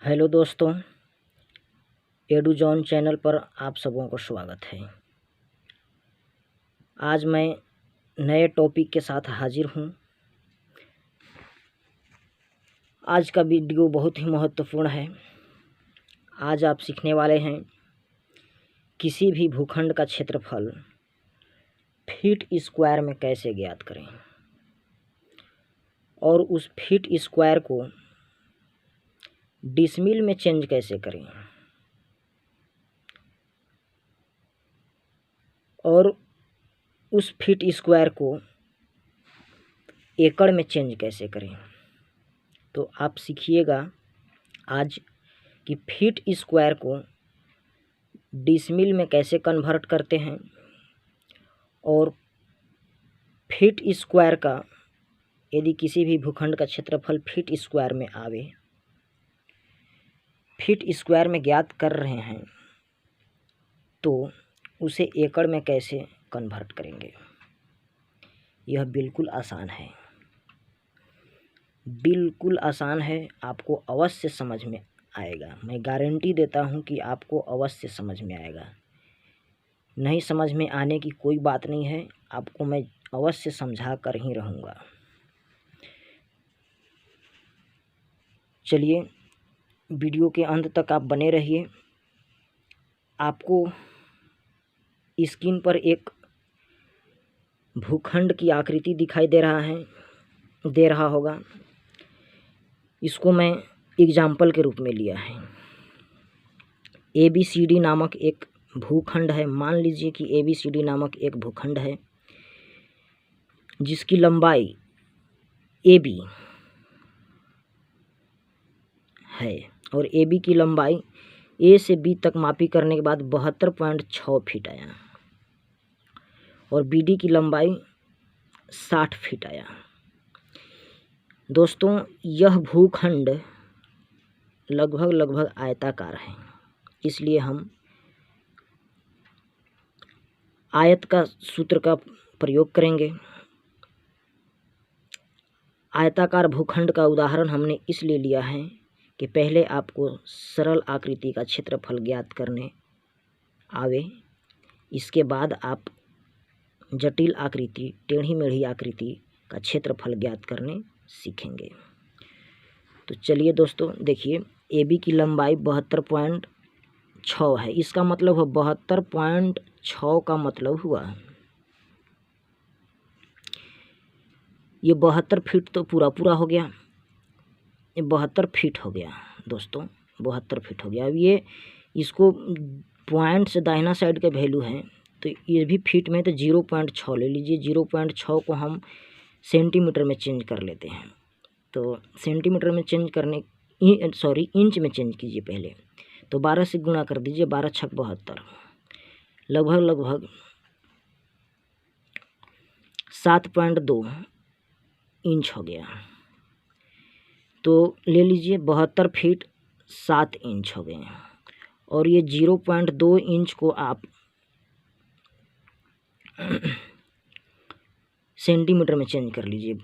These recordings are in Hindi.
हेलो दोस्तों, एडुजॉन चैनल पर आप सबों को स्वागत है। आज मैं नए टॉपिक के साथ हाजिर हूँ। आज का वीडियो बहुत ही महत्वपूर्ण है। आज आप सीखने वाले हैं किसी भी भूखंड का क्षेत्रफल फीट स्क्वायर में कैसे ज्ञात करें और उस फीट स्क्वायर को डिसमिल में चेंज कैसे करें और उस फीट स्क्वायर को एकड़ में चेंज कैसे करें। तो आप सीखिएगा आज कि फीट स्क्वायर को डिसमिल में कैसे कन्वर्ट करते हैं और फीट स्क्वायर का यदि किसी भी भूखंड का क्षेत्रफल फीट स्क्वायर में आवे, फीट स्क्वायर में ज्ञात कर रहे हैं तो उसे एकड़ में कैसे कन्वर्ट करेंगे। यह बिल्कुल आसान है, बिल्कुल आसान है। आपको अवश्य समझ में आएगा। मैं गारंटी देता हूं कि आपको अवश्य समझ में आएगा। नहीं समझ में आने की कोई बात नहीं है, आपको मैं अवश्य समझा कर ही रहूँगा। चलिए वीडियो के अंत तक आप बने रहिए। आपको स्क्रीन पर एक भूखंड की आकृति दिखाई दे रहा होगा। इसको मैं एग्जाम्पल के रूप में लिया है। ABCD नामक एक भूखंड है। मान लीजिए कि ABCD नामक एक भूखंड है जिसकी लंबाई AB है और AB की लंबाई A से B तक मापी करने के बाद 72.6 फीट आया और BD की लंबाई 60 फीट आया। दोस्तों, यह भूखंड लगभग आयताकार है, इसलिए हम आयत का सूत्र का प्रयोग करेंगे। आयताकार भूखंड का उदाहरण हमने इसलिए लिया है कि पहले आपको सरल आकृति का क्षेत्रफल ज्ञात करने आवे, इसके बाद आप जटिल आकृति, टेढ़ी मेढ़ी आकृति का क्षेत्रफल ज्ञात करने सीखेंगे। तो चलिए दोस्तों देखिए, AB की लंबाई 72.6 है। इसका मतलब है 72.6 का मतलब हुआ ये 72 फीट तो पूरा हो गया। ये 72 फीट हो गया दोस्तों, 72 फीट हो गया। अब ये इसको पॉइंट से दाहिना साइड का वैल्यू है तो ये भी फीट में तो 0.6 ले लीजिए। 0.6 को हम सेंटीमीटर में चेंज कर लेते हैं। तो सेंटीमीटर में चेंज करने इंच में चेंज कीजिए पहले। तो 12 से गुणा कर दीजिए, 12 छक 72, लगभग 7.2 इंच हो गया। तो ले लीजिए 72 फीट 7 इंच हो गए और ये 0.2 इंच को आप सेंटीमीटर में चेंज कर लीजिए।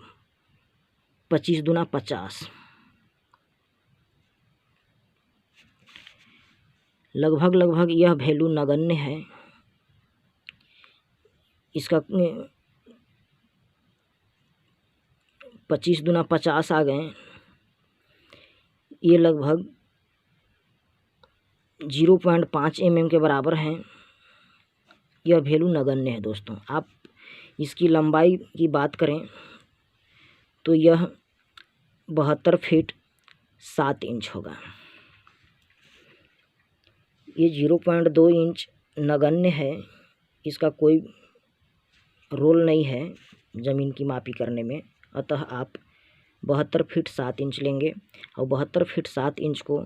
25 दूना 50, लगभग यह वैल्यू नगण्य है। इसका 25 दूना 50 आ गए। ये लगभग 0.5 mm के बराबर हैं। यह वैल्यू नगण्य है दोस्तों। आप इसकी लंबाई की बात करें तो यह 72 फीट 7 इंच होगा। ये 0.2 इंच नगण्य है, इसका कोई रोल नहीं है ज़मीन की मापी करने में। अतः आप 72 फीट 7 इंच लेंगे और 72 फीट 7 इंच को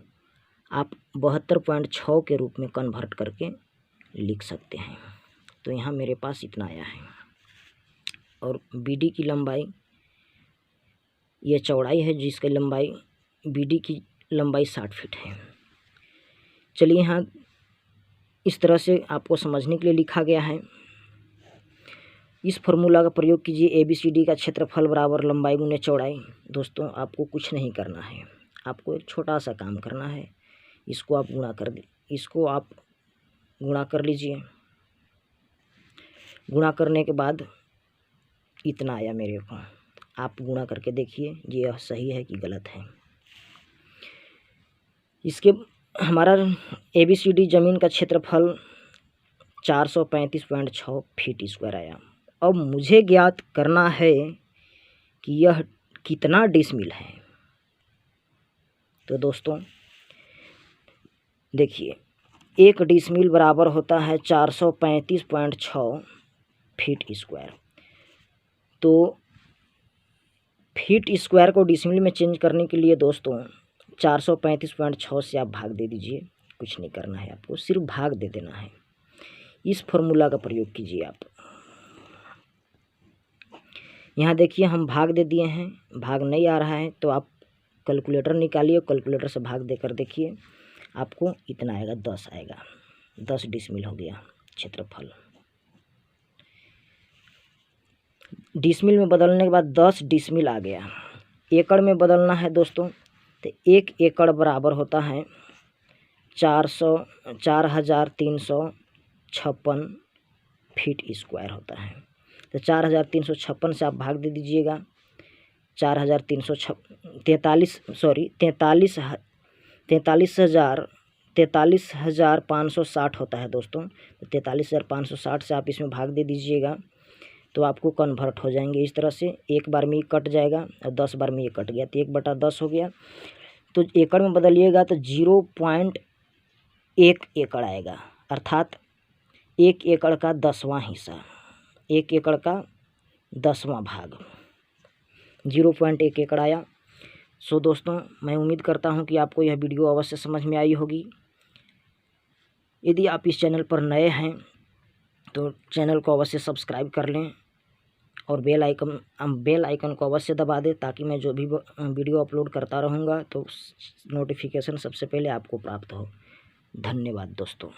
आप 72.6 के रूप में कन्वर्ट करके लिख सकते हैं। तो यहाँ मेरे पास इतना आया है और BD की लंबाई, ये चौड़ाई है जिसकी लंबाई BD की लंबाई 60 फीट है। चलिए यहाँ इस तरह से आपको समझने के लिए लिखा गया है। इस फॉर्मूला का प्रयोग कीजिए। ABCD का क्षेत्रफल बराबर लंबाई गुने चौड़ाई। दोस्तों, आपको कुछ नहीं करना है, आपको एक छोटा सा काम करना है। इसको आप गुणा कर लीजिए। गुणा करने के बाद इतना आया मेरे को। आप गुणा करके देखिए ये सही है कि गलत है। इसके हमारा ABCD ज़मीन का क्षेत्रफल 435.6 फीट स्क्वायर आया। अब मुझे ज्ञात करना है कि यह कितना डिसमिल है। तो दोस्तों देखिए, 1 डिसमिल बराबर होता है 435.6 फीट स्क्वायर। तो फीट स्क्वायर को डिसमिल में चेंज करने के लिए दोस्तों 435.6 से आप भाग दे दीजिए। कुछ नहीं करना है आपको, सिर्फ भाग दे देना है। इस फॉर्मूला का प्रयोग कीजिए आप। यहाँ देखिए हम भाग दे दिए हैं, भाग नहीं आ रहा है तो आप कैलकुलेटर निकालिए, कैलकुलेटर से भाग देकर देखिए, आपको इतना आएगा, 10 आएगा। 10 डिसमिल हो गया क्षेत्रफल। डिसमिल में बदलने के बाद 10 डिसमिल आ गया। एकड़ में बदलना है दोस्तों, तो 1 एकड़ बराबर होता है 4,356 फीट स्क्वायर होता है। तो 4,356 से आप भाग दे दीजिएगा। 43,560 होता है दोस्तों। तो 43,560 से आप इसमें भाग दे दीजिएगा तो आपको कन्वर्ट हो जाएंगे इस तरह से। एक बार में ये कट जाएगा और 10 बार में ये कट गया तो 1/10 हो गया। तो एकड़ में बदलिएगा तो 0.1 एकड़ आएगा, अर्थात 1 एकड़ का 10वां हिस्सा, 1 एकड़ का 10वां भाग, 0.1 एकड़ आया। सो दोस्तों मैं उम्मीद करता हूं कि आपको यह वीडियो अवश्य समझ में आई होगी। यदि आप इस चैनल पर नए हैं तो चैनल को अवश्य सब्सक्राइब कर लें और बेल आइकन को अवश्य दबा दें, ताकि मैं जो भी वीडियो अपलोड करता रहूँगा तो नोटिफिकेशन सबसे पहले आपको प्राप्त हो। धन्यवाद दोस्तों।